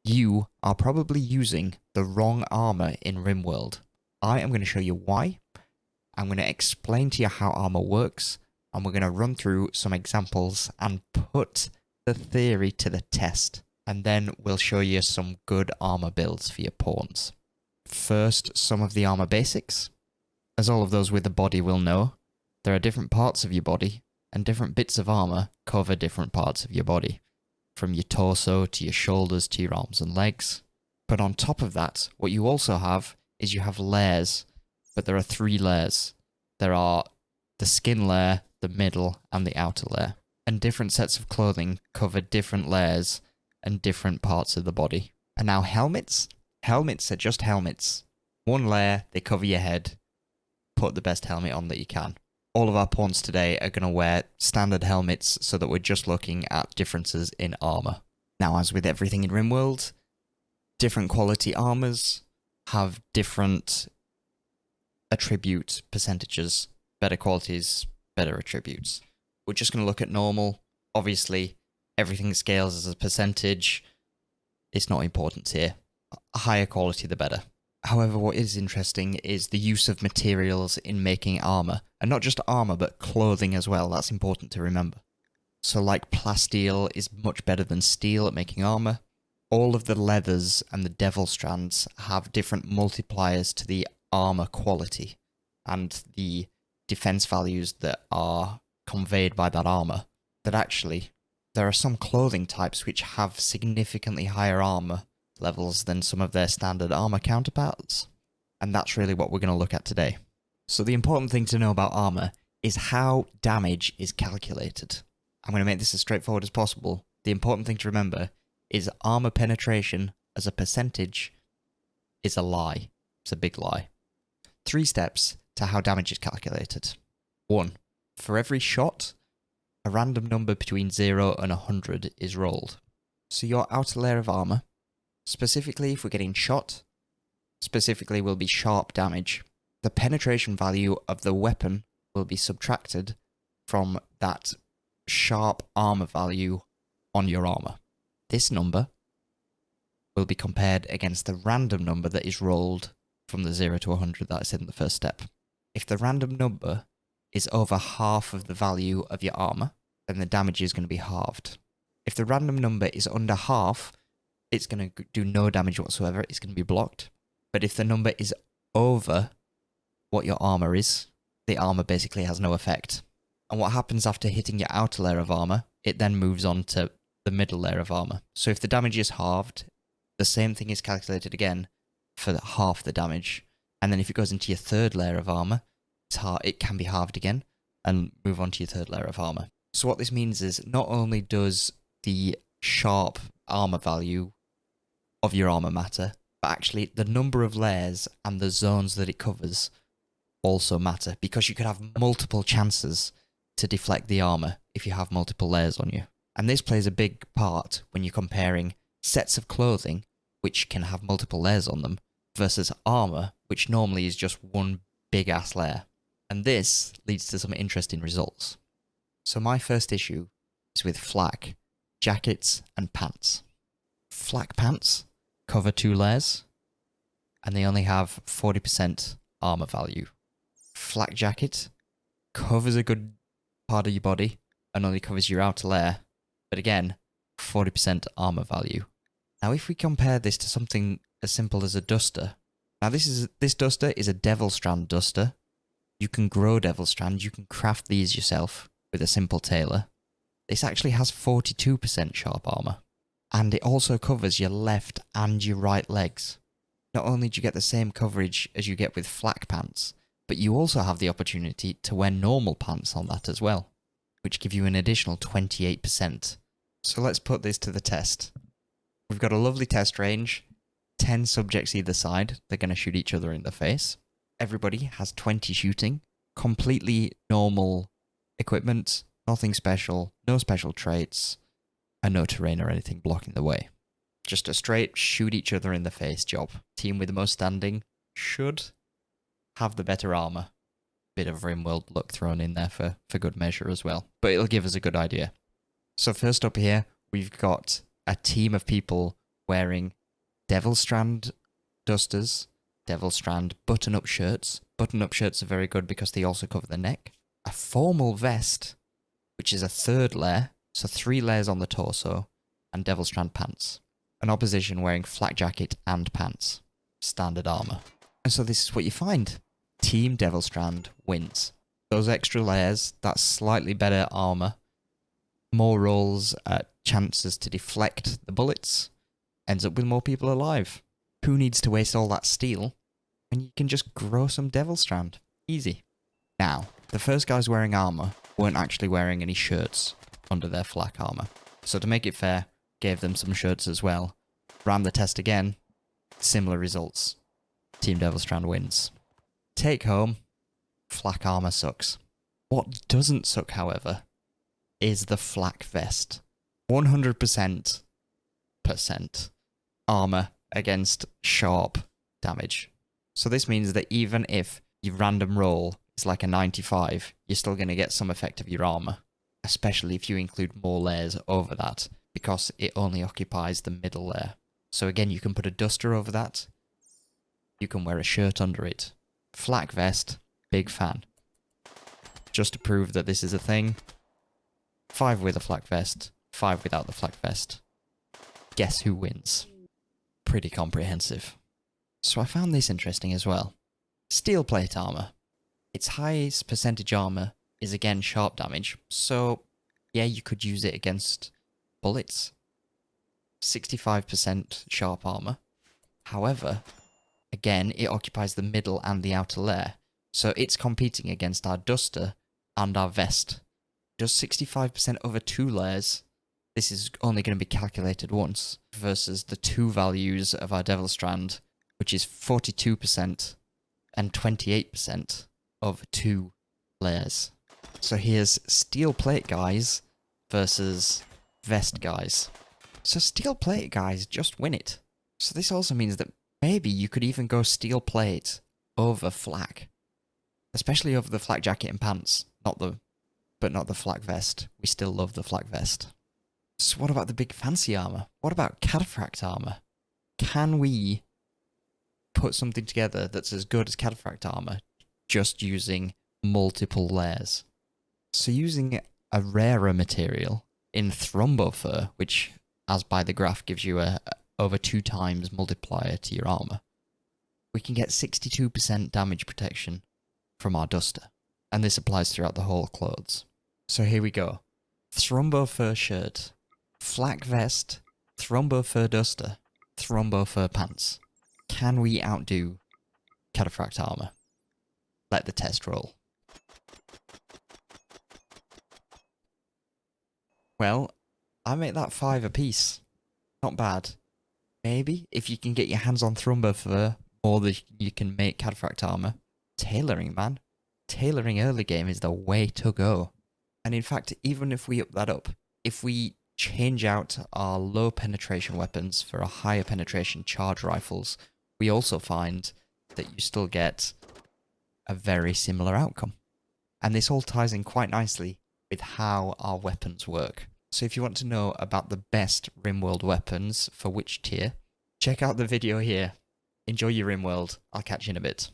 You are probably using the wrong armor in Rimworld. I am going to show you why. I'm going to explain to you how armor works, and we're going to run through some examples and put the theory to the test. And then we'll show you some good armor builds for your pawns. First, some of the armor basics. As all of those with a body will know, there are different parts of your body, and different bits of armor cover different parts of your body, from your torso to your shoulders to your arms and legs. But on top of that, what you also have is you have layers, but there are 3 layers. There are the skin layer, the middle, and the outer layer. And different sets of clothing cover different layers and different parts of the body. And now helmets? Helmets are just helmets. 1 layer, they cover your head. Put the best helmet on that you can. All of our pawns today are going to wear standard helmets so that we're just looking at differences in armor. Now, as with everything in Rimworld, different quality armors have different attribute percentages. Better qualities, better attributes. We're just going to look at normal. Obviously, everything scales as a percentage. It's not important here. Higher quality, the better. However, what is interesting is the use of materials in making armor. And not just armor, but clothing as well. That's important to remember. So like plasteel is much better than steel at making armor. All of the leathers and the devil strands have different multipliers to the armor quality and the defense values that are conveyed by that armor. That actually, there are some clothing types which have significantly higher armor levels than some of their standard armor counterparts. And that's really what we're going to look at today. So the important thing to know about armor is how damage is calculated. I'm going to make this as straightforward as possible. The important thing to remember is armor penetration as a percentage is a lie. It's a big lie. 3 steps to how damage is calculated. 1. For every shot, a random number between 0 and 100 is rolled. So your outer layer of armor, specifically if we're getting shot, specifically will be sharp damage. The penetration value of the weapon will be subtracted from that sharp armor value on your armor. This number will be compared against the random number that is rolled from the 0 to 100 that I said in the first step. If the random number is over half of the value of your armor, then the damage is going to be halved. If the random number is under half, it's going to do no damage whatsoever, it's going to be blocked. But if the number is over what your armor is, the armor basically has no effect. And what happens after hitting your outer layer of armor, it then moves on to the middle layer of armor. So if the damage is halved, the same thing is calculated again for half the damage. And then if it goes into your 3rd layer of armor, it can be halved again and move on to your 3rd layer of armor. So what this means is not only does the sharp armor value of your armor matter, but actually the number of layers and the zones that it covers also matter, because you could have multiple chances to deflect the armor if you have multiple layers on you. And this plays a big part when you're comparing sets of clothing which can have multiple layers on them versus armor which normally is just one big ass layer. And this leads to some interesting results. So my first issue is with flak, jackets and pants. Flak pants cover 2 layers and they only have 40% armor value. Flak jacket covers a good part of your body and only covers your outer layer, but again, 40% armor value. Now if we compare this to something as simple as a duster, now this duster is a devil strand duster. You can grow devil strand, you can craft these yourself with a simple tailor. This actually has 42% sharp armor, and it also covers your left and your right legs. Not only do you get the same coverage as you get with flak pants, but you also have the opportunity to wear normal pants on that as well, which give you an additional 28%. So let's put this to the test. We've got a lovely test range, 10 subjects either side, they're going to shoot each other in the face. Everybody has 20 shooting, completely normal equipment, nothing special, no special traits, and no terrain or anything blocking the way. Just a straight shoot each other in the face job. Team with the most standing should have the better armor. Bit of Rimworld look thrown in there for good measure as well, but it'll give us a good idea. So first up here, we've got a team of people wearing Devil Strand dusters, Devil Strand button-up shirts. Button-up shirts are very good because they also cover the neck. A formal vest, which is a third layer, so 3 layers on the torso, and Devil Strand pants. An opposition wearing flak jacket and pants. Standard armor. And so this is what you find. Team Devil Strand wins. Those extra layers, that slightly better armor, more rolls, chances to deflect the bullets, ends up with more people alive. Who needs to waste all that steel when you can just grow some Devil Strand? Easy. Now, the first guys wearing armor weren't actually wearing any shirts under their flak armor. So to make it fair, gave them some shirts as well. Ran the test again, similar results. Team Devil Strand wins. Take home, flak armor sucks. What doesn't suck, however, is the flak vest. 100% armor against sharp damage. So this means that even if your random roll is like a 95, you're still going to get some effect of your armor, especially if you include more layers over that, because it only occupies the middle layer. So again, you can put a duster over that. You can wear a shirt under it. Flak vest, big fan. Just to prove that this is a thing, 5 with a flak vest, 5 without the flak vest. Guess who wins? Pretty comprehensive. So I found this interesting as well. Steel plate armor. Its highest percentage armor is again sharp damage, so yeah, you could use it against bullets. 65% sharp armor. However, again, it occupies the middle and the outer layer, so it's competing against our duster and our vest. Does 65% over 2 layers. This is only going to be calculated once, versus the 2 values of our Devil Strand, which is 42% and 28% over 2 layers. So here's steel plate guys versus vest guys. So steel plate guys just win it. So this also means that maybe you could even go steel plate over flak. Especially over the flak jacket and pants. But not the flak vest. We still love the flak vest. So what about the big fancy armor? What about Cataphract Armor? Can we put something together that's as good as Cataphract Armor just using multiple layers? So using a rarer material in Thrombo Fur, which, as by the graph, gives you a over 2 times multiplier to your armor, we can get 62% damage protection from our duster. And this applies throughout the whole clothes. So here we go. Thrombo Fur shirt, flak vest, Thrombo Fur duster, Thrombo Fur pants. Can we outdo Cataphract Armor? Let the test roll. Well, I make that 5 apiece. Not bad. Maybe, if you can get your hands on Thrombo Fur more than you can make Cataphract Armor. Tailoring, man. Tailoring early game is the way to go. And in fact, even if we up that up, if we change out our low penetration weapons for a higher penetration charge rifles, we also find that you still get a very similar outcome. And this all ties in quite nicely with how our weapons work. So if you want to know about the best Rimworld weapons for which tier, check out the video here. Enjoy your Rimworld. I'll catch you in a bit.